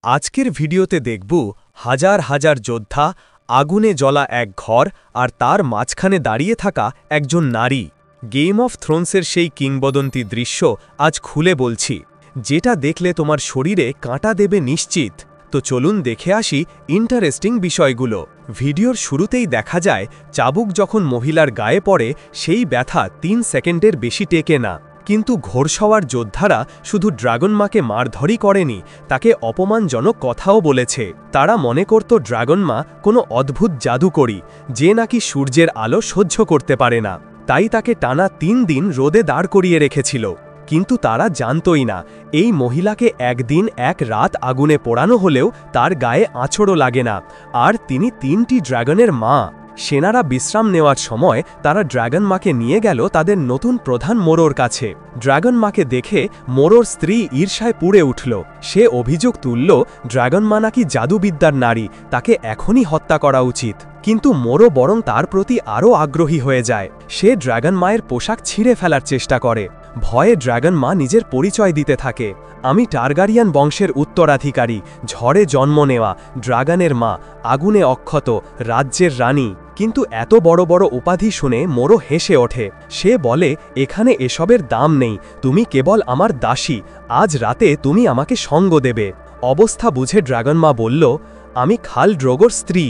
আজকের ভিডিওতে দেখব হাজার হাজার যোদ্ধা, আগুনে জ্বলা এক ঘর আর তার মাঝখানে দাঁড়িয়ে থাকা একজন নারী। গেম অফ থ্রোনসের সেই কিংবদন্তি দৃশ্য আজ খুলে বলছি, যেটা দেখলে তোমার শরীরে কাঁটা দেবে নিশ্চিত। তো চলুন দেখে আসি ইন্টারেস্টিং বিষয়গুলো। ভিডিওর শুরুতেই দেখা যায় চাবুক যখন মহিলার গায়ে পড়ে সেই ব্যথা ৩ সেকেন্ডের বেশি টেকে না। কিন্তু ঘোড়সওয়ার যোদ্ধারা শুধু ড্রাগন মাকে মারধরই করেনি, তাকে অপমানজনক কথাও বলেছে। তারা মনে করত ড্রাগন মা কোনো অদ্ভুত জাদুকরী, যে নাকি সূর্যের আলো সহ্য করতে পারে না, তাই তাকে টানা ৩ দিন রোদে দাঁড় করিয়ে রেখেছিল। কিন্তু তারা জানতই না এই মহিলাকে একদিন এক রাত আগুনে পোড়ানো হলেও তার গায়ে আঁচড়ও লাগে না, আর তিনি ৩টি ড্রাগনের মা। সেনারা বিশ্রাম নেওয়ার সময় তারা ড্রাগন মাকে নিয়ে গেল তাদের নতুন প্রধান মোরোর কাছে। ড্রাগন মাকে দেখে মোরোর স্ত্রী ঈর্ষায় পুড়ে উঠল। সে অভিযোগ তুলল ড্রাগন মা নাকি জাদুবিদ্যার নারী, তাকে এখনই হত্যা করা উচিত। কিন্তু মোরো বরং তার প্রতি আরও আগ্রহী হয়ে যায়। সে ড্রাগন মায়ের পোশাক ছিঁড়ে ফেলার চেষ্টা করে। ভয়ে ড্রাগন মা নিজের পরিচয় দিতে থাকে, আমি টারগারিয়ান বংশের উত্তরাধিকারী, ঝড়ে জন্ম নেওয়া, ড্রাগনের মা, আগুনে অক্ষত, রাজ্যের রানী। কিন্তু এত বড় বড় উপাধি শুনে মোরো হেসে ওঠে। সে বলে, এখানে এসবের দাম নেই, তুমি কেবল আমার দাসী, আজ রাতে তুমি আমাকে সঙ্গ দেবে। অবস্থা বুঝে ড্রাগন মা বলল, আমি খাল ড্রোগোর স্ত্রী।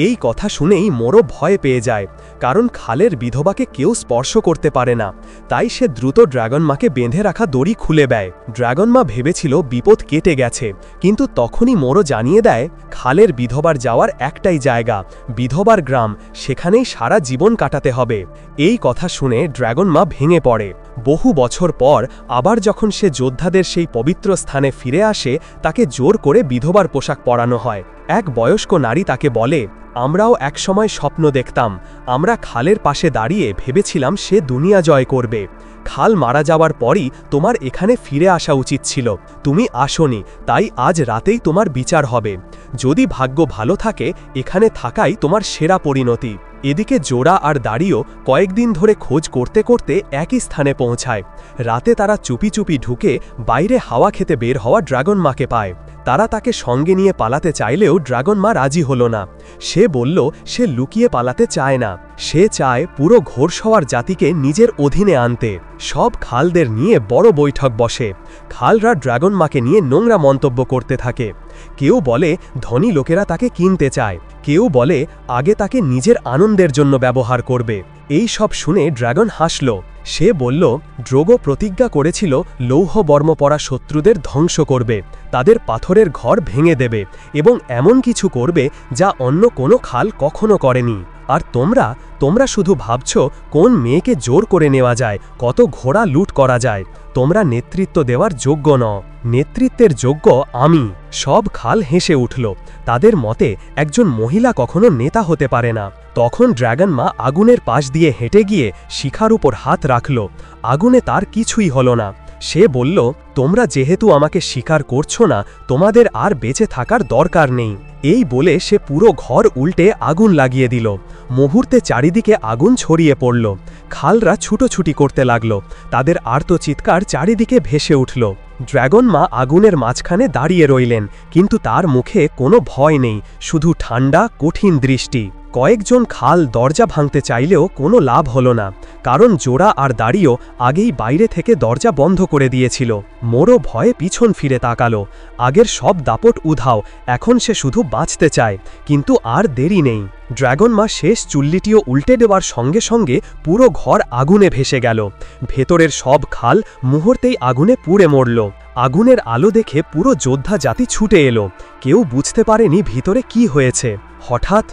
এই কথা শুনেই মোরো ভয় পেয়ে যায়, কারণ খালের বিধবাকে কেউ স্পর্শ করতে পারে না। তাই সে দ্রুত ড্রাগন মাকে বেঁধে রাখা দড়ি খুলে দেয়। ড্রাগন মা ভেবেছিল বিপদ কেটে গেছে, কিন্তু তখনই মোরো জানিয়ে দেয় খালের বিধবার যাওয়ার একটাই জায়গা, বিধবার গ্রাম, সেখানেই সারা জীবন কাটাতে হবে। এই কথা শুনে ড্রাগন মা ভেঙে পড়ে। বহু বছর পর আবার যখন সে যোদ্ধাদের সেই পবিত্র স্থানে ফিরে আসে, তাকে জোর করে বিধবার পোশাক পরানো হয়। এক বয়স্ক নারী তাকে বলে, আমরাও একসময় স্বপ্ন দেখতাম, আমরা খালের পাশে দাঁড়িয়ে ভেবেছিলাম সে দুনিয়া জয় করবে। খাল মারা যাওয়ার পরই তোমার এখানে ফিরে আসা উচিত ছিল, তুমি আসোনি, তাই আজ রাতেই তোমার বিচার হবে। যদি ভাগ্য ভালো থাকে এখানে থাকাই তোমার সেরা পরিণতি। এদিকে জোড়া আর দাঁড়িয়েও কয়েকদিন ধরে খোঁজ করতে করতে একই স্থানে পৌঁছায়। রাতে তারা চুপি চুপি ঢুকে বাইরে হাওয়া খেতে বের হওয়া ড্রাগন মাকে পায়। তারা তাকে সঙ্গে নিয়ে পালাতে চাইলেও ড্রাগন মা রাজি হল না। সে বলল সে লুকিয়ে পালাতে চায় না, সে চায় পুরো ঘোড়সওয়ার জাতিকে নিজের অধীনে আনতে। সব খালদের নিয়ে বড় বৈঠক বসে। খালরা ড্রাগন মাকে নিয়ে নোংরা মন্তব্য করতে থাকে। কেউ বলে ধনী লোকেরা তাকে কিনতে চায়, কেউ বলে আগে তাকে নিজের আনন্দের জন্য ব্যবহার করবে। এই সব শুনে ড্রাগন হাসল। সে বলল, ড্রোগো প্রতিজ্ঞা করেছিল লৌহ বর্ম পরা শত্রুদের ধ্বংস করবে, তাদের পাথরের ঘর ভেঙে দেবে এবং এমন কিছু করবে যা অন্য কোনো খাল কখনো করেনি। আর তোমরা শুধু ভাবছ কোন মেয়েকে জোর করে নেওয়া যায়, কত ঘোড়া লুট করা যায়। তোমরা নেতৃত্ব দেওয়ার যোগ্য নও, নেতৃত্বের যোগ্য আমি। সব খাল হেসে উঠল। তাদের মতে একজন মহিলা কখনো নেতা হতে পারে না। তখন ড্রাগন মা আগুনের পাশ দিয়ে হেঁটে গিয়ে শিখার উপর হাত রাখল। আগুনে তার কিছুই হল না। সে বলল, তোমরা যেহেতু আমাকে স্বীকার করছো না, তোমাদের আর বেঁচে থাকার দরকার নেই। এই বলে সে পুরো ঘর উল্টে আগুন লাগিয়ে দিল। মুহূর্তে চারিদিকে আগুন ছড়িয়ে পড়ল। খালরা ছুটোছুটি করতে লাগল। তাদের আর্তচিৎকার চারিদিকে ভেসে উঠল। ড্রাগন মা আগুনের মাঝখানে দাঁড়িয়ে রইলেন, কিন্তু তার মুখে কোনো ভয় নেই, শুধু ঠান্ডা কঠিন দৃষ্টি। কয়েকজন খাল দরজা ভাঙতে চাইলেও কোনো লাভ হলো না, কারণ জোড়া আর দাঁড়িয়েও আগেই বাইরে থেকে দরজা বন্ধ করে দিয়েছিল। মোরো ভয়ে পিছন ফিরে তাকালো। আগের সব দাপট উধাও, এখন সে শুধু বাঁচতে চায়। কিন্তু আর দেরি নেই। ড্রাগন মা শেষ চুল্লিটিও উল্টে দেওয়ার সঙ্গে সঙ্গে পুরো ঘর আগুনে ভেসে গেল। ভেতরের সব খাল মুহূর্তেই আগুনে পুড়ে মরল। আগুনের আলো দেখে পুরো যোদ্ধা জাতি ছুটে এলো। কেউ বুঝতে পারেনি ভিতরে কি হয়েছে। হঠাৎ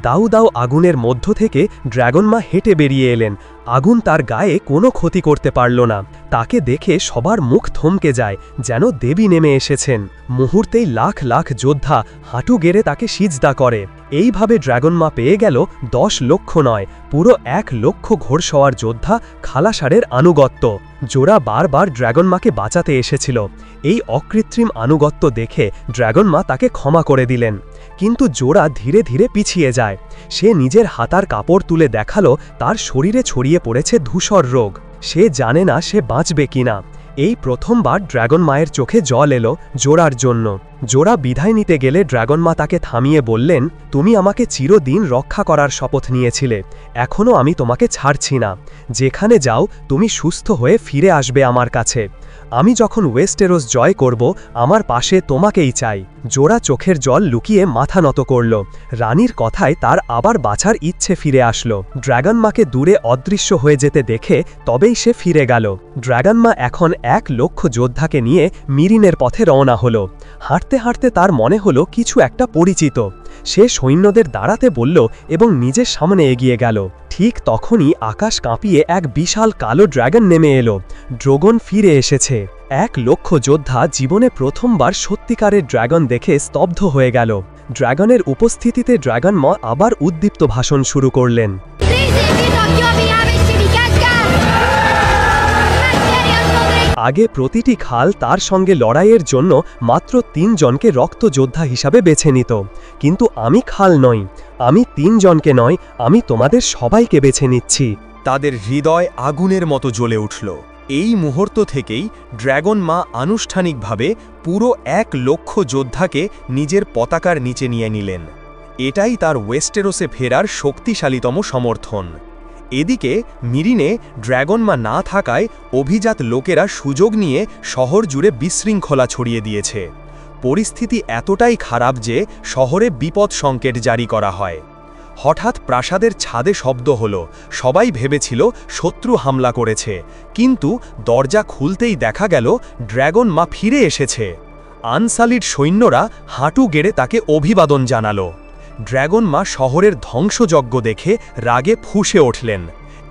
দাউ দাউ আগুনের মধ্য থেকে ড্রাগন মা হেঁটে বেরিয়ে এলেন। আগুন তার গায়ে কোনো ক্ষতি করতে পারল না। তাকে দেখে সবার মুখ থমকে যায়, যেন দেবী নেমে এসেছেন। মুহূর্তেই লাখ লাখ যোদ্ধা হাঁটু গেড়ে তাকে সিজদা করে। এইভাবে ড্রাগন মা পেয়ে গেল 10 লক্ষ নয়, পুরো 1 লক্ষ ঘোড়সওয়ার যোদ্ধা খালাসারের আনুগত্য। জোড়া বারবার ড্রাগন মাকে বাঁচাতে এসেছিল। এই অকৃত্রিম আনুগত্য দেখে ড্রাগন মা তাকে ক্ষমা করে দিলেন। কিন্তু জোড়া ধীরে ধীরে পিছিয়ে যায়। সে নিজের হাতার কাপড় তুলে দেখালো তার শরীরে ছড়িয়ে পড়েছে ধূসর রোগ। সে জানে না সে বাঁচবে কিনা। এই প্রথমবার ড্রাগন মায়ের চোখে জল এলো জোরার জন্য। জোরা বিদায় নিতে গেলে ড্রাগন মা তাকে থামিয়ে বললেন, তুমি আমাকে চিরদিন রক্ষা করার শপথ নিয়েছিলে, এখনও আমি তোমাকে ছাড়ছি না। যেখানে যাও তুমি সুস্থ হয়ে ফিরে আসবে আমার কাছে। আমি যখন ওয়েস্টেরোস জয় করব আমার পাশে তোমাকেই চাই। জোরা চোখের জল লুকিয়ে মাথা নত করল। রানীর কথায় তার আবার বাঁচার ইচ্ছে ফিরে আসলো। ড্রাগন মাকে দূরে অদৃশ্য হয়ে যেতে দেখে তবেই সে ফিরে গেল। ড্রাগন মা এখন 1,00,000 যোদ্ধাকে নিয়ে মিরিনের পথে রওনা হলো। হাঁটতে হাঁটতে তার মনে হলো কিছু একটা পরিচিত। সে সৈন্যদের দাঁড়াতে বলল এবং নিজের সামনে এগিয়ে গেল। ঠিক তখনই আকাশ কাঁপিয়ে এক বিশাল কালো ড্রাগন নেমে এলো। ড্রাগন ফিরে এসেছে। 1,00,000 যোদ্ধা জীবনে প্রথমবার সত্যিকারের ড্রাগন দেখে স্তব্ধ হয়ে গেল। ড্রাগনের উপস্থিতিতে ড্রাগন মা আবার উদ্দীপ্ত ভাষণ শুরু করলেন। আগে প্রতিটি খাল তার সঙ্গে লড়াইয়ের জন্য মাত্র 3 জনকে রক্ত যোদ্ধা হিসাবে বেছে নিত, কিন্তু আমি খাল নই, আমি 3 জনকে নয়, আমি তোমাদের সবাইকে বেছে নিচ্ছি। তাদের হৃদয় আগুনের মতো জ্বলে উঠল। এই মুহূর্ত থেকেই ড্রাগন মা আনুষ্ঠানিকভাবে পুরো 1,00,000 যোদ্ধাকে নিজের পতাকার নিচে নিয়ে নিলেন। এটাই তার ওয়েস্টেরোসে ফেরার শক্তিশালীতম সমর্থন। এদিকে মিরিনে ড্রাগন মা না থাকায় অভিজাত লোকেরা সুযোগ নিয়ে শহর জুড়ে বিশৃঙ্খলা ছড়িয়ে দিয়েছে। পরিস্থিতি এতটাই খারাপ যে শহরে বিপদ সংকেত জারি করা হয়। হঠাৎ প্রাসাদের ছাদে শব্দ হলো। সবাই ভেবেছিল শত্রু হামলা করেছে, কিন্তু দরজা খুলতেই দেখা গেল ড্রাগন মা ফিরে এসেছে। আনসালির সৈন্যরা হাঁটু গেড়ে তাকে অভিবাদন জানালো। ড্রাগন মা শহরের ধ্বংসযজ্ঞ দেখে রাগে ফুঁসে উঠলেন।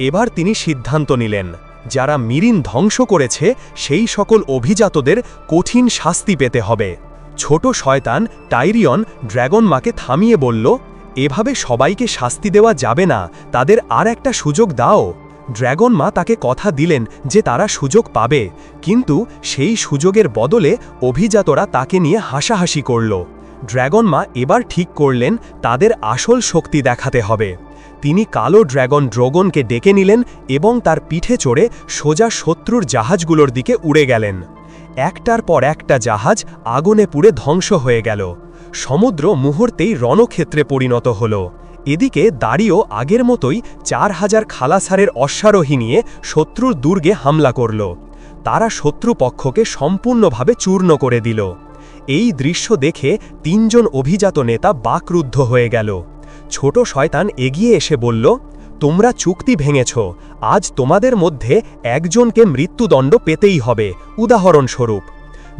এবার তিনি সিদ্ধান্ত নিলেন, যারা মিরিন ধ্বংস করেছে সেই সকল অভিজাতদের কঠিন শাস্তি পেতে হবে। ছোট শয়তান টাইরিয়ন ড্রাগন মাকে থামিয়ে বলল, এভাবে সবাইকে শাস্তি দেওয়া যাবে না, তাদের আর একটা সুযোগ দাও। ড্রাগন মা তাকে কথা দিলেন যে তারা সুযোগ পাবে, কিন্তু সেই সুযোগের বদলে অভিজাতরা তাকে নিয়ে হাসাহাসি করল। ড্রাগন মা এবার ঠিক করলেন তাদের আসল শক্তি দেখাতে হবে। তিনি কালো ড্রাগন ড্রাগনকে ডেকে নিলেন এবং তার পিঠে চড়ে সোজা শত্রুর জাহাজগুলোর দিকে উড়ে গেলেন। একটার পর একটা জাহাজ আগুনে পুড়ে ধ্বংস হয়ে গেল। সমুদ্র মুহূর্তেই রণক্ষেত্রে পরিণত হল। এদিকে দাঁড়িয়েও আগের মতোই 4,000 খালাসারের অশ্বারোহী নিয়ে শত্রুর দুর্গে হামলা করল। তারা শত্রুপক্ষকে সম্পূর্ণভাবে চূর্ণ করে দিল। এই দৃশ্য দেখে 3 জন অভিজাত নেতা বাকরুদ্ধ হয়ে গেল। ছোট শয়তান এগিয়ে এসে বলল, তোমরা চুক্তি ভেঙেছ, আজ তোমাদের মধ্যে একজনকে মৃত্যুদণ্ড পেতেই হবে। উদাহরণস্বরূপ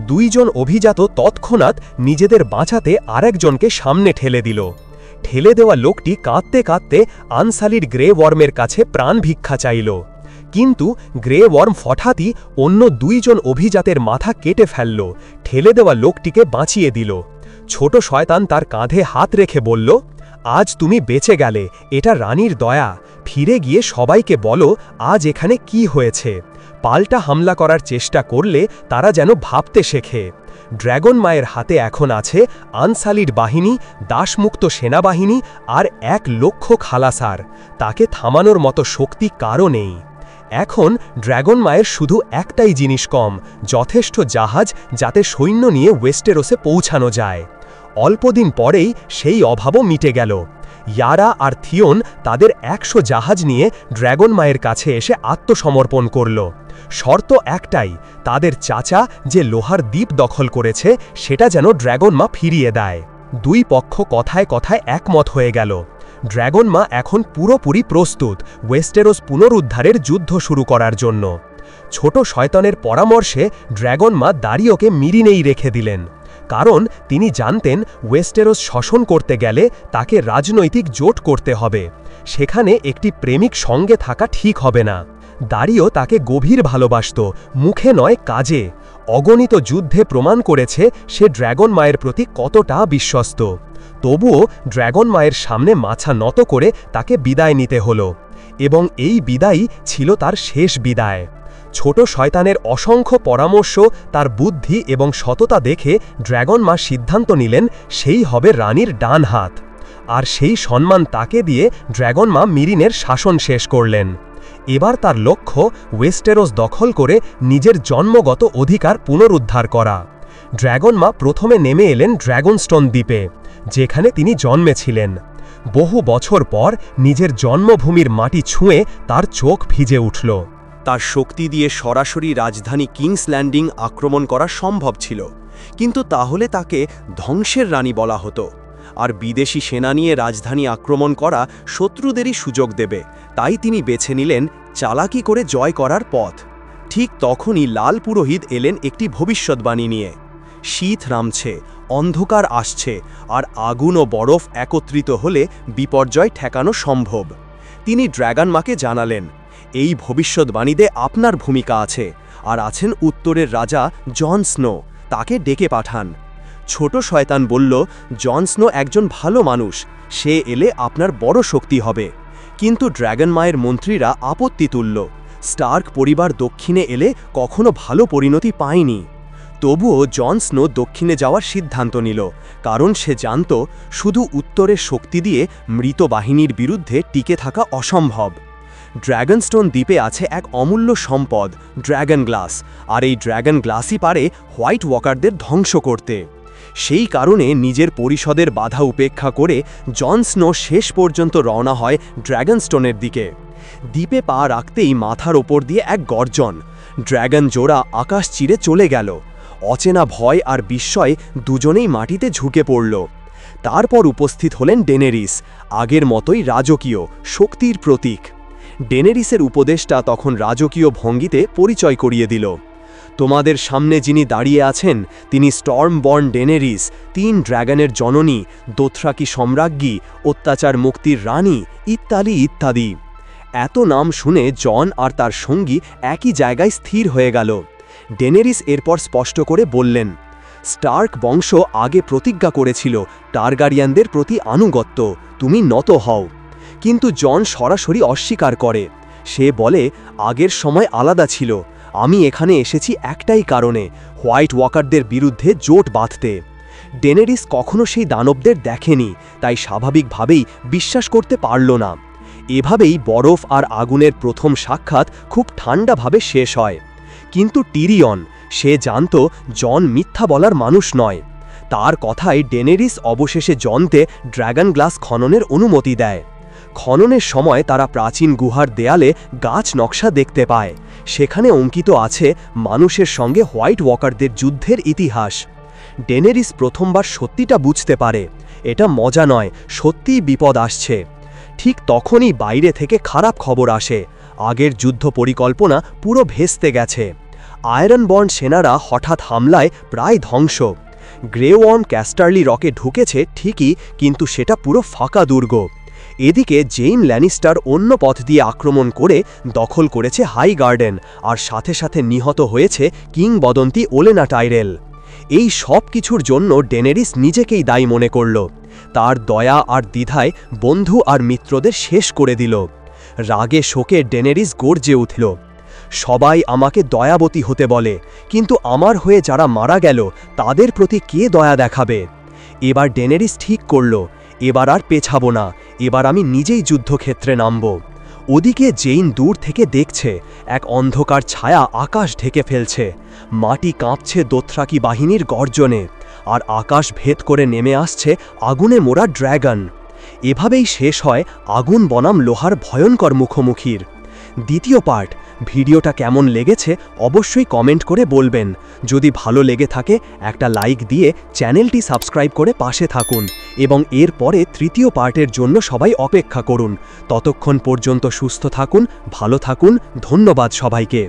2 জন অভিজাত তৎক্ষণাৎ নিজেদের বাঁচাতে আরেকজনকে সামনে ঠেলে দিল। ঠেলে দেওয়া লোকটি কাঁদতে কাঁদতে আনসালির গ্রে ওয়ার্মের কাছে প্রাণ ভিক্ষা চাইল, কিন্তু গ্রে ওয়ার্ম হঠাৎই অন্য 2 জন অভিজাতের মাথা কেটে ফেলল। ঠেলে দেওয়া লোকটিকে বাঁচিয়ে দিল। ছোট শয়তান তার কাঁধে হাত রেখে বলল, আজ তুমি বেঁচে গেলে, এটা রানীর দয়া। ফিরে গিয়ে সবাইকে বলো আজ এখানে কি হয়েছে। পাল্টা হামলা করার চেষ্টা করলে তারা যেন ভাবতে শেখে। ড্রাগন মায়ের হাতে এখন আছে আনসালির বাহিনী, দাসমুক্ত সেনাবাহিনী আর 1,00,000 খালাসার। তাকে থামানোর মতো শক্তি কারও নেই। এখন ড্রাগন মায়ের শুধু একটাই জিনিস কম, যথেষ্ট জাহাজ যাতে সৈন্য নিয়ে ওয়েস্টেরোসে পৌঁছানো যায়। অল্পদিন পরেই সেই অভাবও মিটে গেল। ইয়ারা আর থিওন তাদের 100 জাহাজ নিয়ে ড্রাগন মায়ের কাছে এসে আত্মসমর্পণ করল। শর্ত একটাই, তাদের চাচা যে লোহার দ্বীপ দখল করেছে সেটা যেন ড্রাগন মা ফিরিয়ে দেয়। 2 পক্ষ কথায় কথায় একমত হয়ে গেল। ড্রাগন মা এখন পুরোপুরি প্রস্তুত ওয়েস্টেরোস পুনরুদ্ধারের যুদ্ধ শুরু করার জন্য। ছোট শয়তানের পরামর্শে ড্রাগন মা দারিওকে মিরিনেই রেখে দিলেন, কারণ তিনি জানতেন ওয়েস্টেরোস শাসন করতে গেলে তাকে রাজনৈতিক জোট করতে হবে। সেখানে একটি প্রেমিক সঙ্গে থাকা ঠিক হবে না। দারিও তাকে গভীর ভালোবাসত, মুখে নয় কাজে। অগণিত যুদ্ধে প্রমাণ করেছে সে ড্রাগন মায়ের প্রতি কতটা বিশ্বস্ত। তবুও ড্রাগন মায়ের সামনে মাথা নত করে তাকে বিদায় নিতে হলো, এবং এই বিদায়ই ছিল তার শেষ বিদায়। ছোট শয়তানের অসংখ্য পরামর্শ, তার বুদ্ধি এবং সততা দেখে ড্রাগন মা সিদ্ধান্ত নিলেন সেই হবে রানীর ডান হাত। আর সেই সম্মান তাকে দিয়ে ড্রাগন মা মিরিনের শাসন শেষ করলেন। এবার তার লক্ষ্য ওয়েস্টেরোস দখল করে নিজের জন্মগত অধিকার পুনরুদ্ধার করা। ড্র্যাগন মা প্রথমে নেমে এলেন ড্র্যাগনস্টোন দ্বীপে, যেখানে তিনি জন্মেছিলেন। বহু বছর পর নিজের জন্মভূমির মাটি ছুঁয়ে তার চোখ ভিজে উঠল। তার শক্তি দিয়ে সরাসরি রাজধানী কিংস ল্যান্ডিং আক্রমণ করা সম্ভব ছিল, কিন্তু তাহলে তাকে ধ্বংসের রানী বলা হতো। আর বিদেশি সেনা নিয়ে রাজধানী আক্রমণ করা শত্রুদেরই সুযোগ দেবে, তাই তিনি বেছে নিলেন চালাকি করে জয় করার পথ। ঠিক তখনই লাল পুরোহিত এলেন একটি ভবিষ্যৎবাণী নিয়ে। শীত নামছে, অন্ধকার আসছে, আর আগুন ও বরফ একত্রিত হলে বিপর্যয় ঠেকানো সম্ভব। তিনি ড্র্যাগন মাকে জানালেন, এই ভবিষ্যৎবাণীতে আপনার ভূমিকা আছে, আর আছেন উত্তরের রাজা জন স্নো, তাকে ডেকে পাঠান। ছোট শয়তান বলল, জন স্নো একজন ভালো মানুষ, সে এলে আপনার বড় শক্তি হবে। কিন্তু ড্র্যাগন মায়ের মন্ত্রীরা আপত্তি তুলল, স্টার্ক পরিবার দক্ষিণে এলে কখনো ভালো পরিণতি পায়নি। তবুও জন স্নো দক্ষিণে যাওয়ার সিদ্ধান্ত নিল, কারণ সে জানত শুধু উত্তরের শক্তি দিয়ে মৃত বাহিনীর বিরুদ্ধে টিকে থাকা অসম্ভব। ড্র্যাগনস্টোন দ্বীপে আছে এক অমূল্য সম্পদ, ড্র্যাগন গ্লাস, আর এই ড্র্যাগন গ্লাসই পারে হোয়াইট ওয়াকারদের ধ্বংস করতে। সেই কারণে নিজের পরিষদের বাধা উপেক্ষা করে জন স্নো শেষ পর্যন্ত রওনা হয় ড্র্যাগনস্টোনের দিকে। দ্বীপে পা রাখতেই মাথার ওপর দিয়ে এক গর্জন, ড্র্যাগন জোড়া আকাশ চিরে চলে গেল। অচেনা ভয় আর বিস্ময় দুজনেই মাটিতে ঝুঁকে পড়ল। তারপর উপস্থিত হলেন ডেনেরিস, আগের মতোই রাজকীয়, শক্তির প্রতীক। ডেনেরিসের উপদেশটা তখন রাজকীয় ভঙ্গিতে পরিচয় করিয়ে দিল, তোমাদের সামনে যিনি দাঁড়িয়ে আছেন তিনি স্টর্মবর্ন ডেনেরিস, 3 ড্র্যাগনের জননী, দোথরাকি সম্রাজ্ঞী, অত্যাচার মুক্তির রানী, ইত্যাদি ইত্যাদি। এত নাম শুনে জন আর তার সঙ্গী একই জায়গায় স্থির হয়ে গেল। ডেনেরিস এরপর স্পষ্ট করে বললেন, স্টার্ক বংশ আগে প্রতিজ্ঞা করেছিল টারগারিয়ানদের প্রতি আনুগত্য, তুমি নত হও। কিন্তু জন সরাসরি অস্বীকার করে। সে বলে, আগের সময় আলাদা ছিল, আমি এখানে এসেছি একটাই কারণে, হোয়াইট ওয়াকারদের বিরুদ্ধে জোট বাঁধতে। ডেনেরিস কখনো সেই দানবদের দেখেনি, তাই স্বাভাবিকভাবেই বিশ্বাস করতে পারল না। এভাবেই বরফ আর আগুনের প্রথম সাক্ষাৎ খুব ঠান্ডাভাবে শেষ হয়। কিন্তু টিরিয়ন, সে জানত জন মিথ্যা বলার মানুষ নয়। তার কথায় ডেনেরিস অবশেষে জনতে ড্র্যাগন গ্লাস খননের অনুমতি দেয়। খননের সময় তারা প্রাচীন গুহার দেয়ালে গাছ নকশা দেখতে পায়। সেখানে অঙ্কিত আছে মানুষের সঙ্গে হোয়াইট ওয়াকারদের যুদ্ধের ইতিহাস। ডেনেরিস প্রথমবার সত্যিটা বুঝতে পারে, এটা মজা নয়, সত্যিই বিপদ আসছে। ঠিক তখনই বাইরে থেকে খারাপ খবর আসে, আগের যুদ্ধ পরিকল্পনা পুরো ভেস্তে গেছে। আয়রনবর্ন সেনারা হঠাৎ হামলায় প্রায় ধ্বংস। গ্রে ওয়ার্ম ক্যাস্টারলি রকে ঢুকেছে ঠিকই, কিন্তু সেটা পুরো ফাঁকা দুর্গ। এদিকে জেইম ল্যানিস্টার অন্য পথ দিয়ে আক্রমণ করে দখল করেছে হাই গার্ডেন, আর সাথে সাথে নিহত হয়েছে কিংবদন্তি ওলেনা টাইরেল। এই সব কিছুর জন্য ডেনেরিস নিজেকেই দায়ী মনে করল। তার দয়া আর দ্বিধায় বন্ধু আর মিত্রদের শেষ করে দিল। রাগে শোকে ডেনেরিস গর্জে উঠল, সবাই আমাকে দয়াবতী হতে বলে, কিন্তু আমার হয়ে যারা মারা গেল তাদের প্রতি কে দয়া দেখাবে? এবার ডেনেরিস ঠিক করল, এবার আর পেছাবো না, এবার আমি নিজেই যুদ্ধক্ষেত্রে নামব। ওদিকে জেইন দূর থেকে দেখছে, এক অন্ধকার ছায়া আকাশ ঢেকে ফেলছে। মাটি কাঁপছে দোথরাকি বাহিনীর গর্জনে, আর আকাশ ভেদ করে নেমে আসছে আগুনে মোড়া ড্র্যাগন। এভাবেই শেষ হয় আগুন বনাম লোহার ভয়ঙ্কর মুখোমুখির দ্বিতীয় পার্ট। ভিডিওটা কেমন লেগেছে অবশ্যই কমেন্ট করে বলবেন। যদি ভালো লেগে থাকে একটা লাইক দিয়ে চ্যানেলটি সাবস্ক্রাইব করে পাশে থাকুন, এবং এর পরে তৃতীয় পার্টের জন্য সবাই অপেক্ষা করুন। ততক্ষণ পর্যন্ত সুস্থ থাকুন, ভালো থাকুন, ধন্যবাদ সবাইকে।